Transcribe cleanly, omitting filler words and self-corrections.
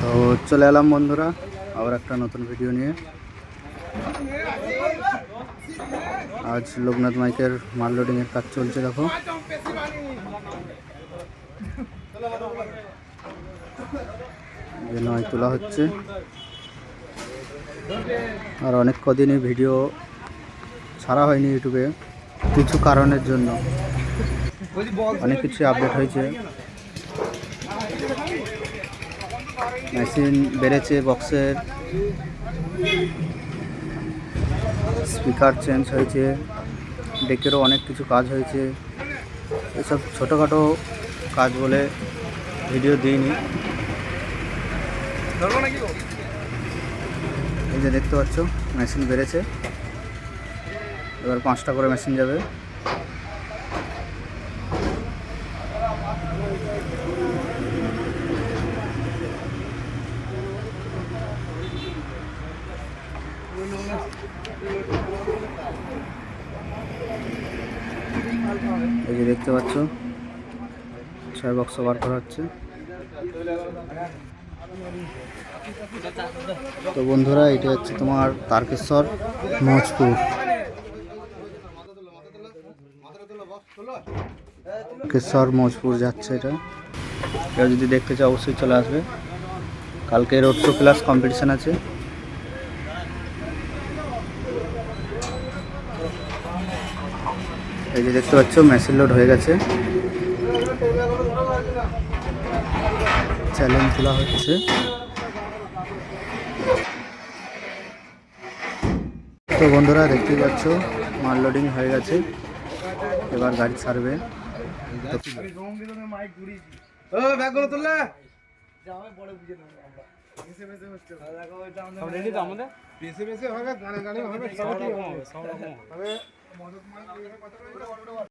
তো চলে এলাম বন্ধুরা আবার একটা নতুন ভিডিও নিয়ে। আজ লোকনাথ মাইকের মাল লোডিং এর কাজ চলছে, দেখো যে নয় তোলা হচ্ছে। আর অনেক কদিনই ভিডিও ছাড়া হয়নি ইউটিউবে, কিছু কারণের জন্য। অনেক কিছু আপডেট হয়েছে, মেশিন বেড়েছে, বক্সের স্পিকার চেঞ্জ হয়েছে, ডেকেরও অনেক কিছু কাজ হয়েছে। এসব ছোটোখাটো কাজ বলে ভিডিও দিইনি। এই যে দেখতে পাচ্ছ মেশিন বেড়েছে, এবার 5টা করে মেশিন যাবে। এই যে দেখতে পাচ্ছ 6 বক্স বার করা হচ্ছে। তো বন্ধুরা, এটা হচ্ছে তোমার তারকেশ্বর মজপুর। তারকেশ্বর মজপুর যাচ্ছে এটা। কেউ যদি দেখতে চাও অবশ্যই চলে আসবে। কালকে রোড শো প্লাস কম্পিটিশান আছে। এই যে দেখতে পাচ্ছ মেশিন লোড হয়ে গেছে, চ্যালেঞ্জ তোলা হচ্ছে। তো বন্ধুরা দেখতেই পাচ্ছ মাল লোডিং হয়ে গেছে, এবার গাড়ি ছাড়বে।